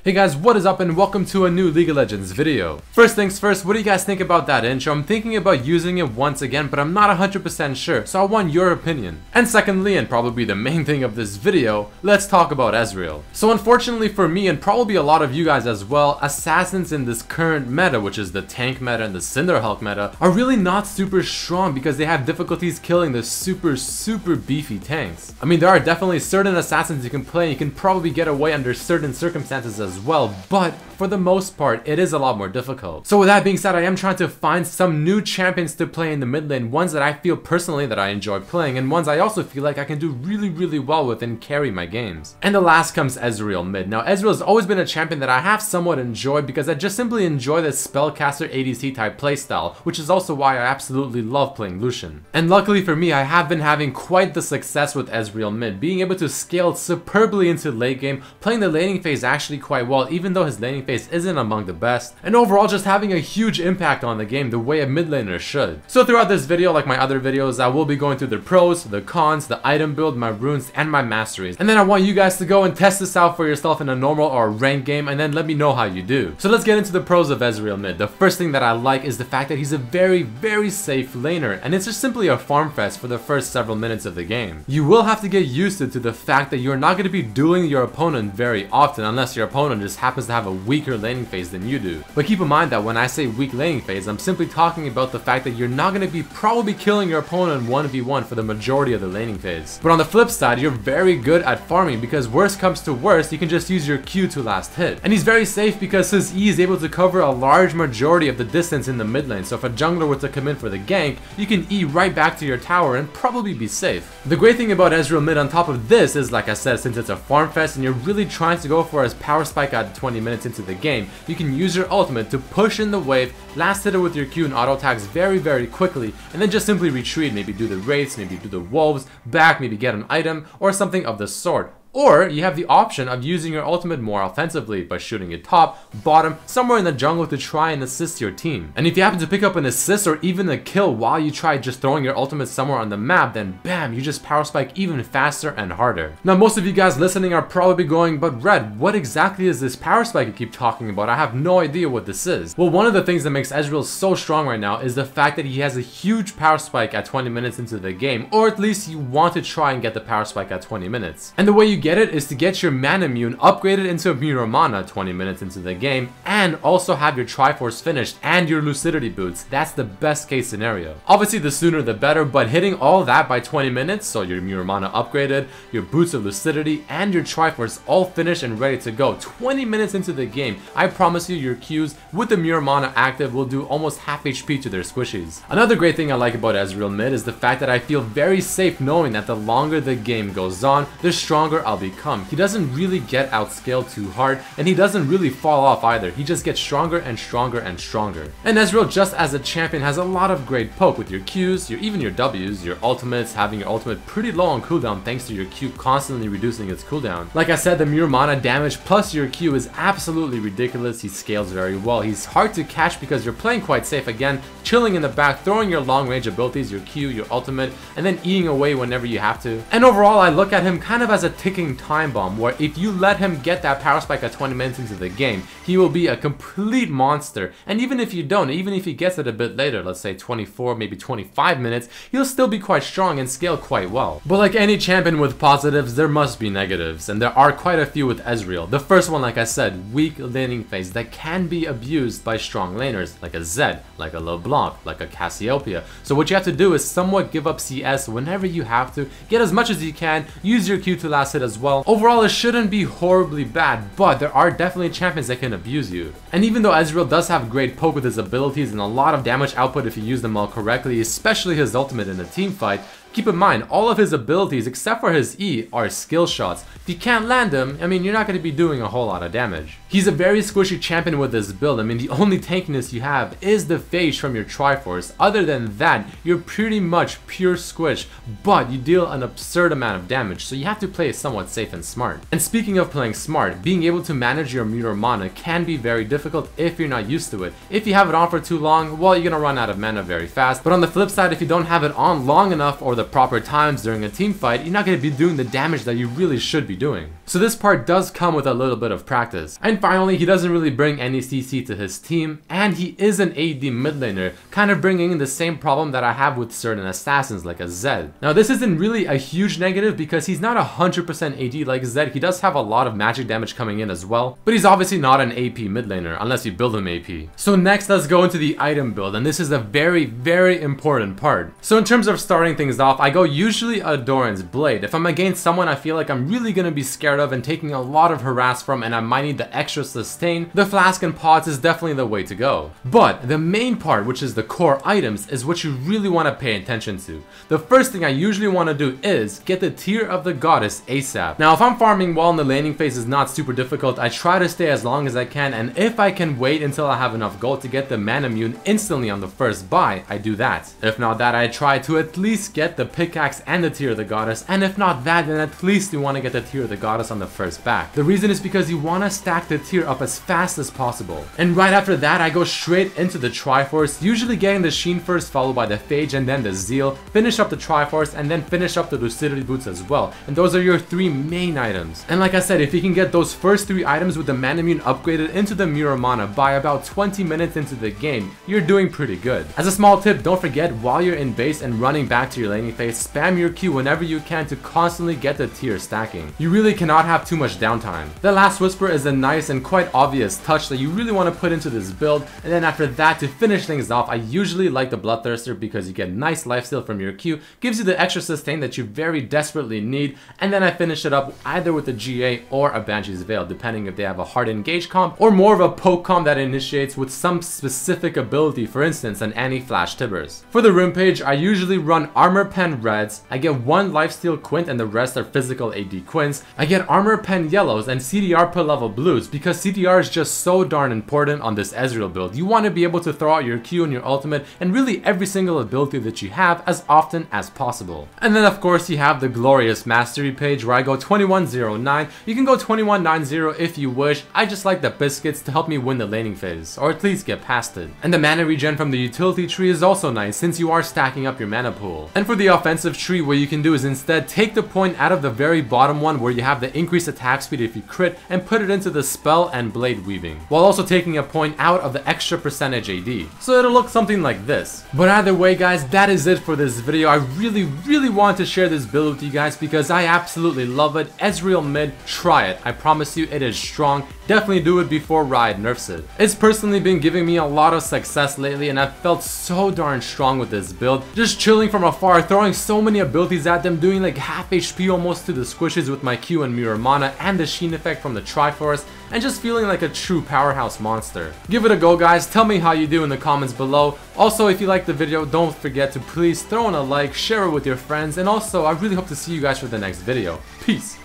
Hey guys, what is up and welcome to a new League of Legends video. First things first, what do you guys think about that intro? I'm thinking about using it once again, but I'm not 100% sure, so I want your opinion. And secondly, and probably the main thing of this video, let's talk about Ezreal. So unfortunately for me, and probably a lot of you guys as well, assassins in this current meta, which is the tank meta and the Cinderhulk meta, are really not super strong because they have difficulties killing the super beefy tanks. I mean, there are definitely certain assassins you can play, and you can probably get away under certain circumstances as well, but for the most part, it is a lot more difficult. So with that being said, I am trying to find some new champions to play in the mid lane, ones that I feel personally that I enjoy playing, and ones I also feel like I can do really well with and carry my games. And the last comes Ezreal mid. Now, Ezreal has always been a champion that I have somewhat enjoyed because I just simply enjoy this spellcaster ADC type playstyle, which is also why I absolutely love playing Lucian. And luckily for me, I have been having quite the success with Ezreal mid, being able to scale superbly into late game, playing the laning phase actually quite well, even though his laning phase isn't among the best, and overall just having a huge impact on the game the way a mid laner should. So throughout this video, like my other videos, I will be going through the pros, the cons, the item build, my runes, and my masteries. And then I want you guys to go and test this out for yourself in a normal or a ranked game, and then let me know how you do. So let's get into the pros of Ezreal mid. The first thing that I like is the fact that he's a very safe laner, and it's just simply a farm fest for the first several minutes of the game. You will have to get used to the fact that you're not going to be dueling your opponent very often unless your opponent just happens to have a weaker laning phase than you do. But keep in mind that when I say weak laning phase, I'm simply talking about the fact that you're not going to be probably killing your opponent 1v1 for the majority of the laning phase. But on the flip side, you're very good at farming because worst comes to worst, you can just use your Q to last hit. And he's very safe because his E is able to cover a large majority of the distance in the mid lane, so if a jungler were to come in for the gank, you can E right back to your tower and probably be safe. The great thing about Ezreal mid on top of this is, like I said, since it's a farm fest and you're really trying to go for his power spike at 20 minutes into the game, you can use your ultimate to push in the wave, last hit it with your Q and auto attacks very quickly, and then just simply retreat, maybe do the wraiths, maybe do the wolves, back, maybe get an item, or something of the sort. Or you have the option of using your ultimate more offensively by shooting it top, bottom, somewhere in the jungle to try and assist your team. And if you happen to pick up an assist or even a kill while you try just throwing your ultimate somewhere on the map, then bam, you just power spike even faster and harder. Now most of you guys listening are probably going, but Red, what exactly is this power spike you keep talking about? I have no idea what this is. Well, one of the things that makes Ezreal so strong right now is the fact that he has a huge power spike at 20 minutes into the game, or at least you want to try and get the power spike at 20 minutes. And the way you get it is to get your Manamune upgraded into Murtagh 20 minutes into the game, and also have your Triforce finished and your Lucidity boots. That's the best case scenario. Obviously the sooner the better, but hitting all that by 20 minutes, so your Murtagh upgraded, your boots of Lucidity, and your Triforce all finished and ready to go 20 minutes into the game, I promise you your Qs with the Murtagh active will do almost half HP to their squishies. Another great thing I like about Ezreal mid is the fact that I feel very safe knowing that the longer the game goes on, the stronger I'll become. He doesn't really get outscaled too hard, and he doesn't really fall off either. He just gets stronger and stronger and stronger. And Ezreal, just as a champion, has a lot of great poke with your Qs, even your Ws, your ultimates, having your ultimate pretty low on cooldown thanks to your Q constantly reducing its cooldown. Like I said, the Murtagh damage plus your Q is absolutely ridiculous. He scales very well. He's hard to catch because you're playing quite safe again, chilling in the back, throwing your long range abilities, your Q, your ultimate, and then eating away whenever you have to. And overall, I look at him kind of as a ticking time bomb, where if you let him get that power spike at 20 minutes into the game, he will be a complete monster. And even if you don't, even if he gets it a bit later, let's say 24, maybe 25 minutes, he'll still be quite strong and scale quite well. But like any champion with positives, there must be negatives, and there are quite a few with Ezreal. The first one, like I said, weak laning phase that can be abused by strong laners, like a Zed, like a LeBlanc, like a Cassiopeia. So what you have to do is somewhat give up CS whenever you have to, get as much as you can, use your Q to last hit as well. Overall, it shouldn't be horribly bad, but there are definitely champions that can abuse you. And even though Ezreal does have great poke with his abilities and a lot of damage output if you use them all correctly, especially his ultimate in a team fight, keep in mind, all of his abilities, except for his E, are skill shots. If you can't land them, I mean, you're not going to be doing a whole lot of damage. He's a very squishy champion with this build. I mean, the only tankiness you have is the phase from your Triforce. Other than that, you're pretty much pure squish, but you deal an absurd amount of damage, so you have to play it somewhat safe and smart. And speaking of playing smart, being able to manage your Murtagh mana can be very difficult if you're not used to it. If you have it on for too long, well, you're going to run out of mana very fast. But on the flip side, if you don't have it on long enough or the proper times during a team fight, you're not going to be doing the damage that you really should be doing. So this part does come with a little bit of practice. And finally, he doesn't really bring any CC to his team, and he is an AD mid laner, kind of bringing in the same problem that I have with certain assassins like a Zed. Now this isn't really a huge negative because he's not 100% AD like Zed. He does have a lot of magic damage coming in as well, but he's obviously not an AP mid laner unless you build him AP. So next, let's go into the item build, and this is a very important part. So in terms of starting things off, I go usually a Doran's Blade. If I'm against someone I feel like I'm really gonna be scared of and taking a lot of harass from, and I might need the extra sustain, the Flask and Pots is definitely the way to go. But the main part, which is the core items, is what you really want to pay attention to. The first thing I usually want to do is get the Tear of the Goddess ASAP. Now if I'm farming well and the laning phase is not super difficult, I try to stay as long as I can, and if I can wait until I have enough gold to get the mana immune instantly on the first buy, I do that. If not that, I try to at least get the pickaxe and the Tear of the Goddess, and if not that, then at least you want to get the Tear of the Goddess on the first back. The reason is because you want to stack the Tear up as fast as possible. And right after that, I go straight into the Triforce, usually getting the Sheen first, followed by the Phage and then the Zeal, finish up the Triforce, and then finish up the Lucidity Boots as well. And those are your 3 main items. And like I said, if you can get those first 3 items with the mana immune upgraded into the Muramana by about 20 minutes into the game, you're doing pretty good. As a small tip, don't forget, while you're in base and running back to your laning phase, spam your Q whenever you can to constantly get the tier stacking. You really cannot have too much downtime. The Last Whisper is a nice and quite obvious touch that you really want to put into this build, and then after that, to finish things off, I usually like the Bloodthirster because you get nice lifesteal from your Q, gives you the extra sustain that you very desperately need, and then I finish it up either with a GA or a Banshee's Veil, depending if they have a hard engage comp or more of a poke comp that initiates with some specific ability, for instance an anti-flash Tibbers. For the Rim page, I usually run Armor Pen Reds, I get 1 Lifesteal Quint and the rest are physical AD Quints. I get Armor Pen Yellows and CDR per level Blues because CDR is just so darn important on this Ezreal build. You want to be able to throw out your Q and your ultimate and really every single ability that you have as often as possible. And then of course you have the glorious Mastery page where I go 2109. You can go 2190 if you wish. I just like the biscuits to help me win the laning phase, or at least get past it. And the mana regen from the utility tree is also nice since you are stacking up your mana pool. And for the offensive tree, what you can do is instead take the point out of the very bottom one where you have the increased attack speed if you crit and put it into the spell and blade weaving, while also taking a point out of the extra percentage AD. So it'll look something like this. But either way guys, that is it for this video. I really want to share this build with you guys because I absolutely love it. Ezreal mid, try it. I promise you it is strong. Definitely do it before Riot nerfs it. It's personally been giving me a lot of success lately and I've felt so darn strong with this build. Just chilling from afar, throwing so many abilities at them, doing like half HP almost to the squishes with my Q and Mirror Mana and the Sheen effect from the Triforce, and just feeling like a true powerhouse monster. Give it a go guys, tell me how you do in the comments below. Also, if you liked the video, don't forget to please throw in a like, share it with your friends, and also I really hope to see you guys for the next video. Peace!